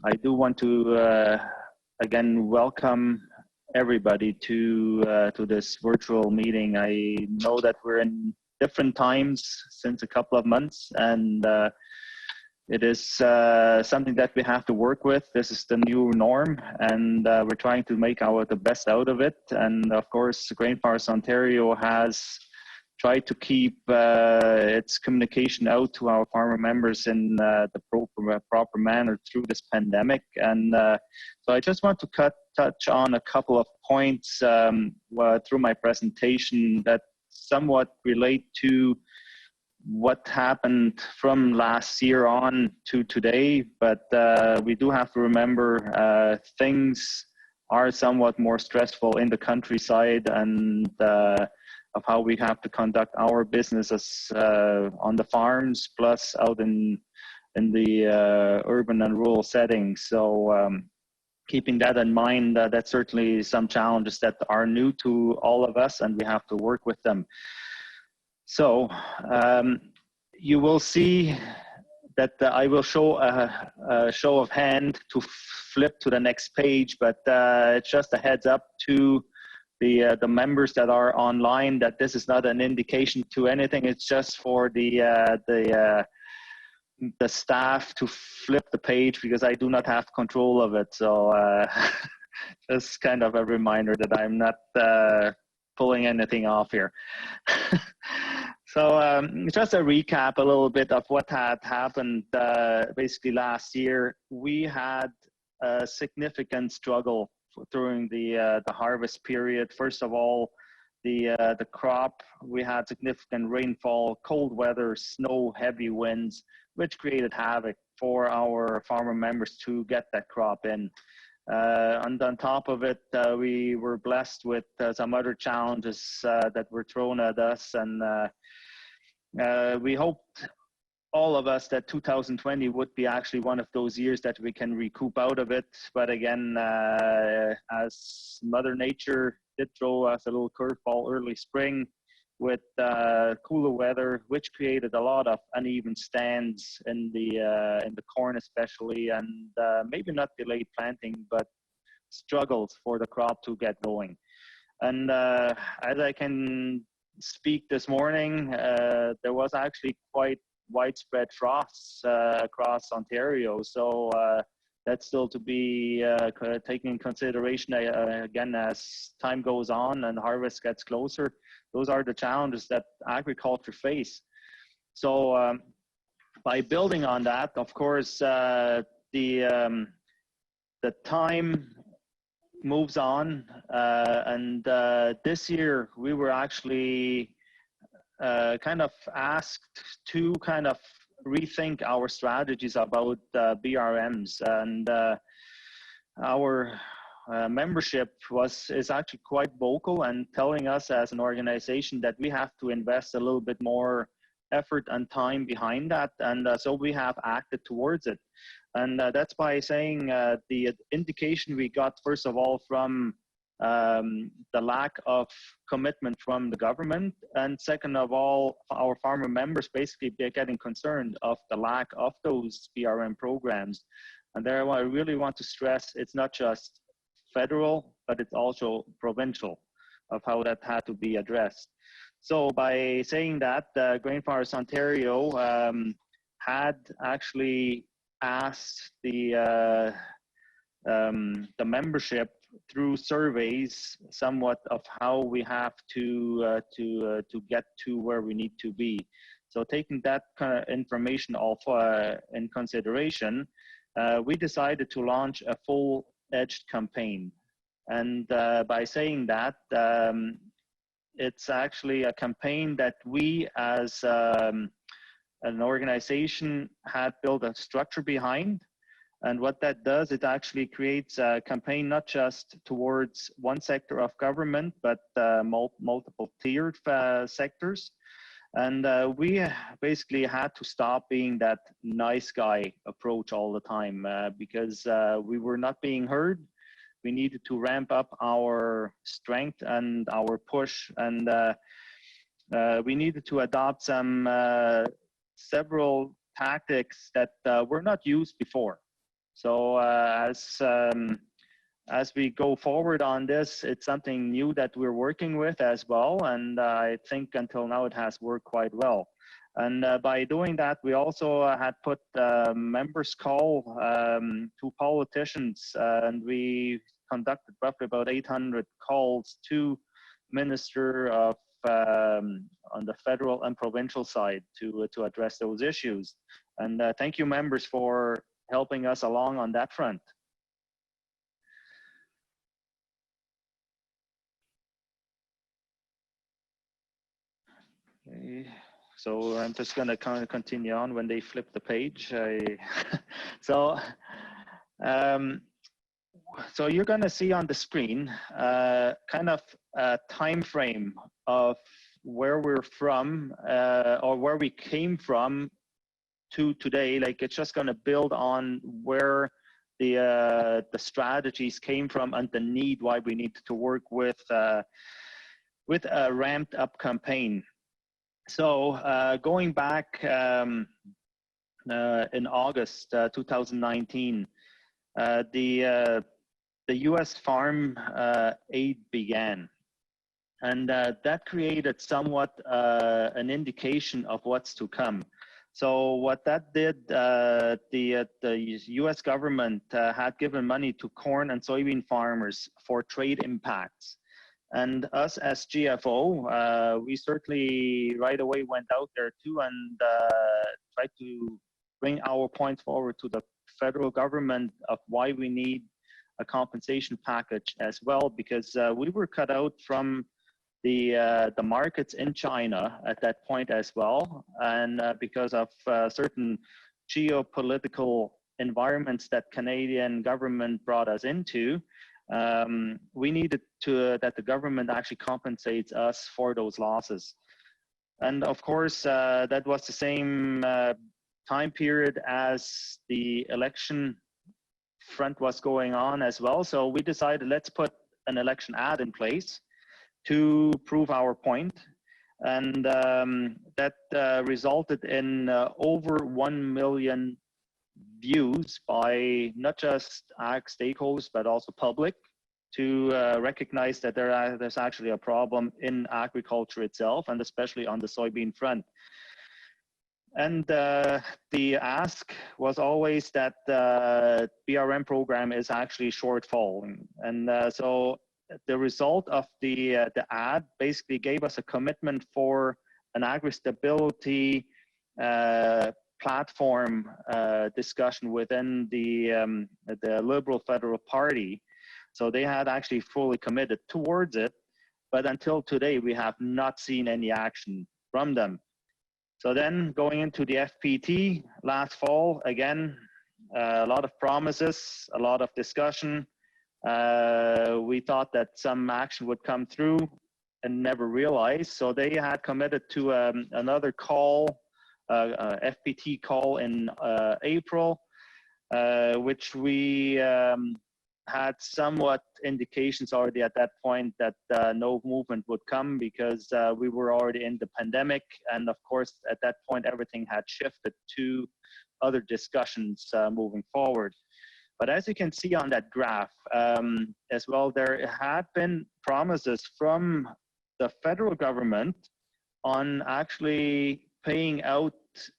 I do want to again welcome everybody to this virtual meeting. I know that we're in different times since a couple of months, and it is something that we have to work with. This is the new norm, and we're trying to make the best out of it. And of course, Grain Farmers Ontario has tried to keep its communication out to our farmer members in the proper manner through this pandemic. And so I just want to touch on a couple of points through my presentation that somewhat relate to what happened from last year on to today, but we do have to remember things are somewhat more stressful in the countryside, and of how we have to conduct our businesses on the farms, plus out in the urban and rural settings. So keeping that in mind, that's certainly some challenges that are new to all of us, and we have to work with them. So you will see that I will show a show of hand to flip to the next page, but it's just a heads up to the members that are online that this is not an indication to anything. It's just for the staff to flip the page, because I do not have control of it. So just kind of a reminder that I'm not pulling anything off here. So just a recap a little bit of what had happened. Basically last year, we had a significant struggle during the harvest period. First of all, the crop, we had significant rainfall, cold weather, snow, heavy winds, which created havoc for our farmer members to get that crop in. And on top of it, we were blessed with some other challenges that were thrown at us, and we hoped, all of us, that 2020 would be actually one of those years that we can recoup out of it. But again, as Mother Nature did throw us a little curveball early spring with cooler weather, which created a lot of uneven stands in the corn especially, and maybe not delayed planting, but struggled for the crop to get going. And as I can speak this morning, there was actually quite widespread frosts across Ontario. So that's still to be taken in consideration again as time goes on and harvest gets closer. Those are the challenges that agriculture face. So by building on that, of course, the time moves on, and this year we were actually kind of asked to kind of rethink our strategies about BRMs, and our membership is actually quite vocal and telling us as an organization that we have to invest a little bit more effort and time behind that, and so we have acted towards it. And that's by saying the indication we got, first of all, from the lack of commitment from the government, and second of all, our farmer members basically getting concerned of the lack of those BRM programs. And there I really want to stress, it's not just federal, but it's also provincial, of how that had to be addressed. So by saying that, Grain Farmers Ontario had actually asked the membership through surveys somewhat of how we have to get to where we need to be. So taking that kind of information all in consideration, we decided to launch a full-edged campaign. And by saying that, it's actually a campaign that we as an organization had built a structure behind. And what that does, it actually creates a campaign not just towards one sector of government, but multiple tiered sectors. And we basically had to stop being that nice guy approach all the time because we were not being heard. We needed to ramp up our strength and our push, and we needed to adopt some several tactics that were not used before. So as we go forward on this, it's something new that we're working with as well. And I think until now it has worked quite well. And by doing that, we also had put members call to politicians, and we conducted roughly about 800 calls to Minister of on the federal and provincial side to address those issues. And thank you, members, for helping us along on that front. Okay. So I'm just going to kind of continue on when they flip the page. So you're going to see on the screen kind of a time frame of where we're from or where we came from to today. Like, it's just going to build on where the strategies came from and the need why we need to work with a ramped up campaign. So going back in August 2019, the U.S. farm aid began, and that created somewhat an indication of what's to come. So what that did, the U.S. government had given money to corn and soybean farmers for trade impacts. And us as GFO, we certainly right away went out there too and tried to bring our points forward to the federal government of why we need a compensation package as well, because we were cut out from the markets in China at that point as well, and because of certain geopolitical environments that Canadian government brought us into. We needed that the government actually compensates us for those losses. And of course, that was the same time period as the election front was going on as well. So we decided, let's put an election ad in place to prove our point. And that resulted in over 1 million views by not just ag stakeholders, but also public, to recognize that there's actually a problem in agriculture itself, and especially on the soybean front. And the ask was always that the BRM program is actually shortfalling. And so the result of the ad basically gave us a commitment for an agri-stability platform discussion within the Liberal Federal Party. So they had actually fully committed towards it, but until today we have not seen any action from them. So then going into the FPT last fall, again, a lot of promises, a lot of discussion. We thought that some action would come through and never realized. So they had committed to another call, FPT call in April, which we had somewhat indications already at that point that no movement would come, because we were already in the pandemic. And of course, at that point, everything had shifted to other discussions moving forward. But as you can see on that graph as well, there had been promises from the federal government on actually paying out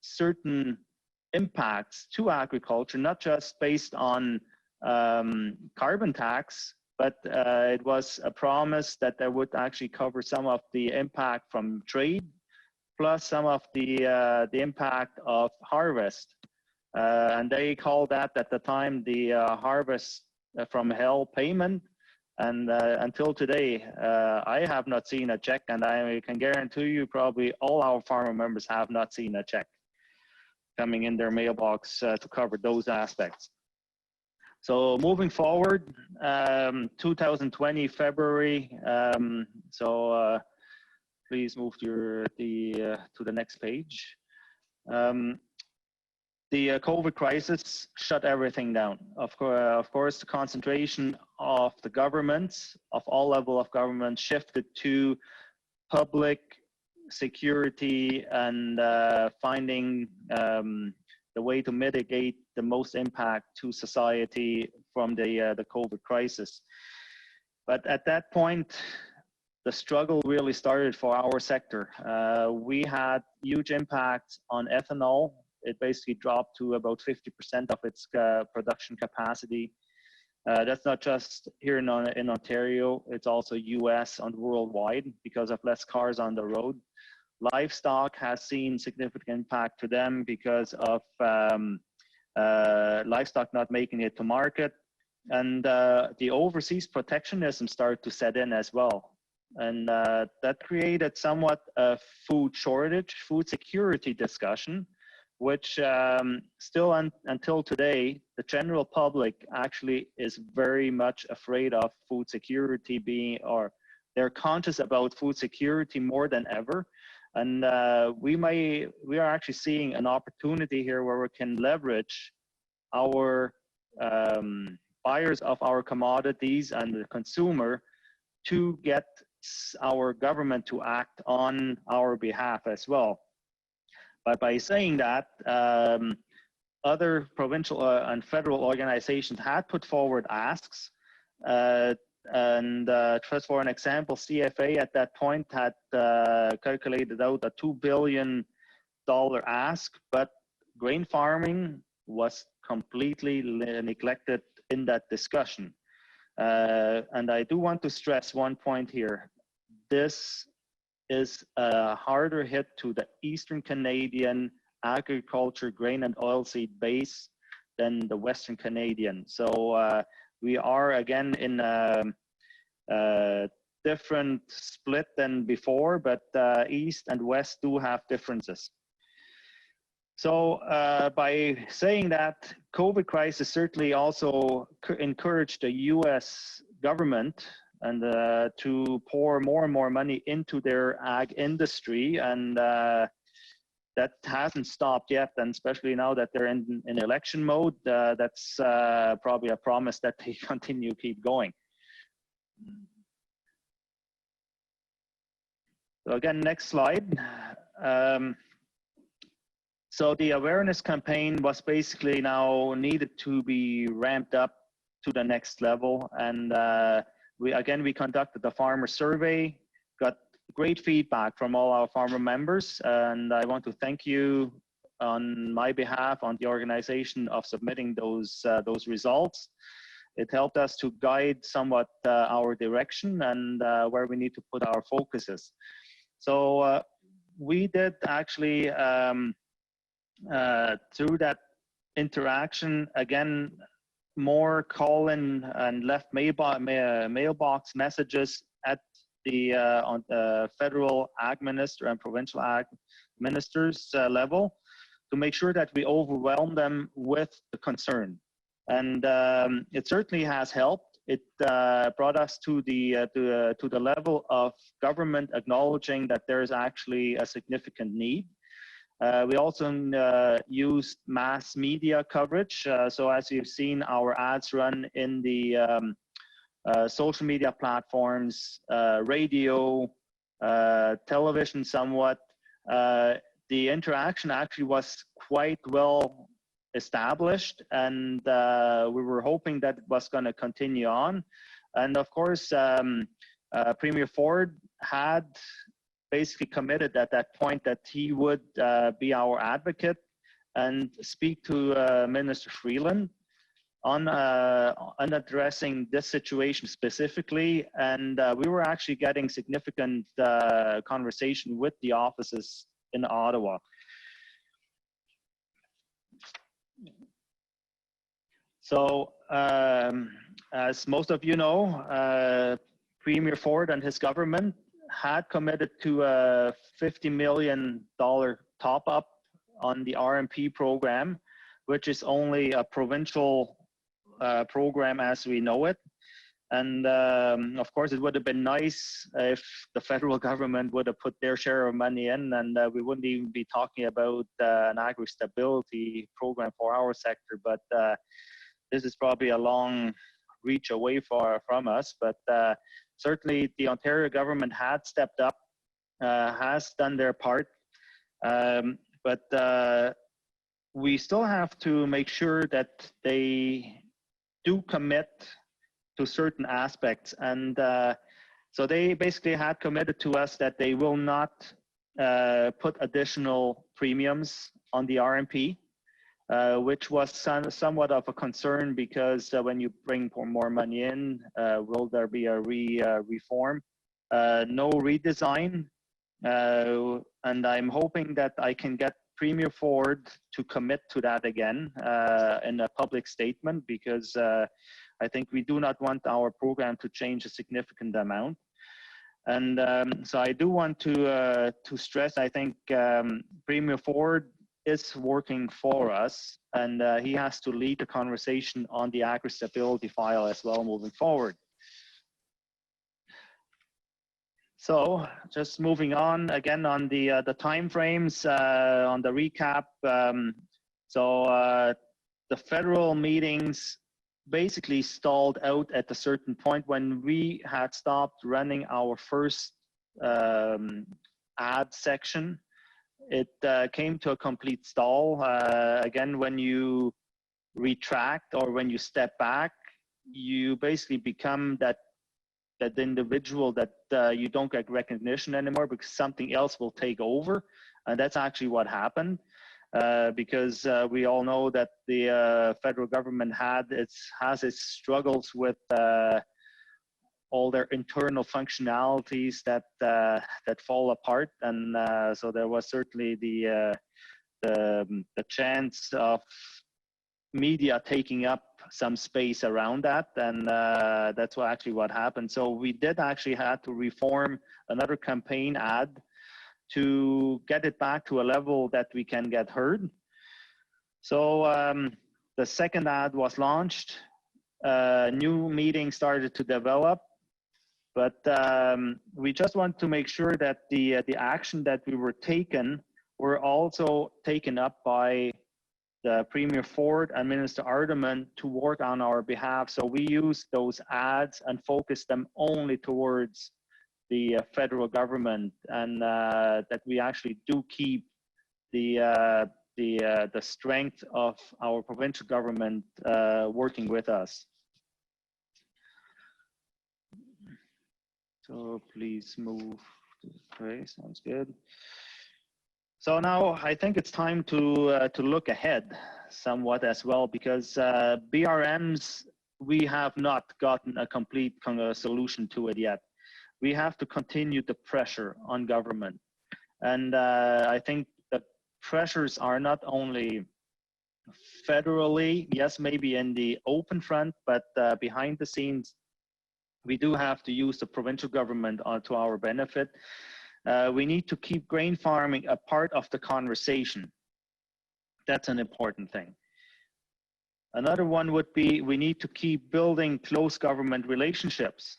certain impacts to agriculture, not just based on carbon tax, but it was a promise that they would actually cover some of the impact from trade, plus some of the impact of harvest. And they called that at the time the harvest from hell payment. And until today, I have not seen a check, and I can guarantee you probably all our farmer members have not seen a check coming in their mailbox to cover those aspects. So moving forward, 2020 February. Please move to the next page. The COVID crisis shut everything down. Of course, the concentration of the governments, of all level of government, shifted to public security and finding the way to mitigate the most impact to society from the COVID crisis. But at that point, the struggle really started for our sector. We had huge impacts on ethanol. It basically dropped to about 50% of its production capacity. That's not just here in Ontario, it's also US and worldwide because of less cars on the road. Livestock has seen significant impact to them because of livestock not making it to market. And the overseas protectionism started to set in as well. And that created somewhat a food shortage, food security discussion, which still until today, the general public actually is very much afraid of food security being, or they're conscious about food security more than ever. And we are actually seeing an opportunity here where we can leverage our buyers of our commodities and the consumer to get our government to act on our behalf as well. But by saying that, other provincial and federal organizations had put forward asks. Just for an example, CFA at that point had calculated out a $2 billion ask, but grain farming was completely neglected in that discussion. And I do want to stress one point here. This is a harder hit to the Eastern Canadian agriculture, grain and oilseed base than the Western Canadian. So we are again in a different split than before, but East and West do have differences. So by saying that, COVID crisis certainly also encouraged the US government and to pour more and more money into their ag industry, and that hasn't stopped yet, and especially now that they're in election mode, that's probably a promise that they continue keep going. So again, next slide. So the awareness campaign was basically now needed to be ramped up to the next level, and we conducted a farmer survey, got great feedback from all our farmer members, and I want to thank you on my behalf, on the organization, of submitting those results. It helped us to guide somewhat our direction and where we need to put our focuses. So we did actually, through that interaction, again, more call-in and left mailbox messages at the on the federal ag minister and provincial ag ministers level to make sure that we overwhelm them with the concern. And it certainly has helped. It brought us to the level of government acknowledging that there is actually a significant need. We also used mass media coverage. So as you've seen, our ads run in the social media platforms, radio, television somewhat. The interaction actually was quite well established, and we were hoping that it was going to continue on. And of course, Premier Ford had basically committed at that point that he would be our advocate and speak to Minister Freeland on addressing this situation specifically. And we were actually getting significant conversation with the offices in Ottawa. So as most of you know, Premier Ford and his government had committed to a $50 million top-up on the RMP program, which is only a provincial program as we know it. And of course, it would have been nice if the federal government would have put their share of money in, and we wouldn't even be talking about an agri-stability program for our sector. But this is probably a long reach away from us. But certainly the Ontario government had stepped up, has done their part. But we still have to make sure that they do commit to certain aspects. And so they basically had committed to us that they will not put additional premiums on the RMP, which was somewhat of a concern, because when you bring more money in, will there be a reform? No redesign. And I'm hoping that I can get Premier Ford to commit to that again in a public statement, because I think we do not want our program to change a significant amount. And so I do want to stress, I think Premier Ford is working for us, and he has to lead the conversation on the agri-stability file as well moving forward. So just moving on again on the time frames, on the recap. So the federal meetings basically stalled out at a certain point when we had stopped running our first ad section. It came to a complete stall. Again, when you retract or when you step back, you basically become that individual that you don't get recognition anymore, because something else will take over. And that's actually what happened, because we all know that the federal government has its struggles with all their internal functionalities that fall apart. And so there was certainly the chance of media taking up some space around that, and that's what happened. So we did actually had to reform another campaign ad to get it back to a level that we can get heard. So the second ad was launched, new meetings started to develop, but we just want to make sure that the action that we were taken were also taken up by the Premier Ford and Minister Ardeman to work on our behalf. So we use those ads and focus them only towards the federal government, and that we actually do keep the strength of our provincial government working with us. So please move to the tray. Sounds good. So now I think it's time to look ahead somewhat as well, because BRMs, we have not gotten a complete solution to it yet. We have to continue the pressure on government. And I think the pressures are not only federally, yes, maybe in the open front, but behind the scenes, we do have to use the provincial government to our benefit. We need to keep grain farming a part of the conversation. That's an important thing. Another one would be, we need to keep building close government relationships.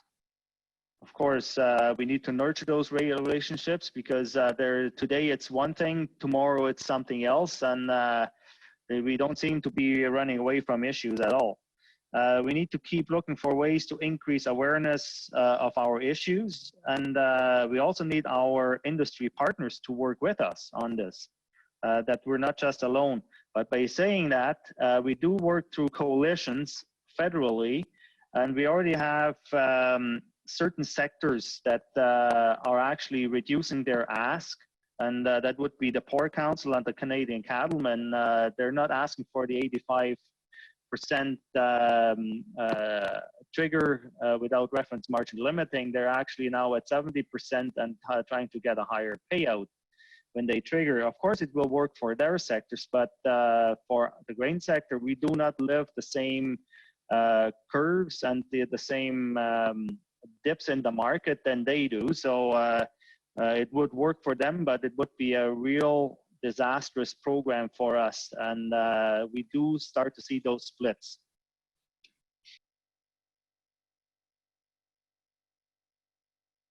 Of course, we need to nurture those relationships, because today it's one thing, tomorrow it's something else, and we don't seem to be running away from issues at all. We need to keep looking for ways to increase awareness of our issues, and we also need our industry partners to work with us on this, that we're not just alone. But by saying that, we do work through coalitions federally, and we already have certain sectors that are actually reducing their ask, and that would be the Pork Council and the Canadian Cattlemen. They're not asking for the 85% trigger without reference margin limiting. They're actually now at 70% and trying to get a higher payout when they trigger. Of course, it will work for their sectors, but for the grain sector, we do not live the same curves and the same dips in the market than they do. So it would work for them, but it would be a real disastrous program for us, and we do start to see those splits.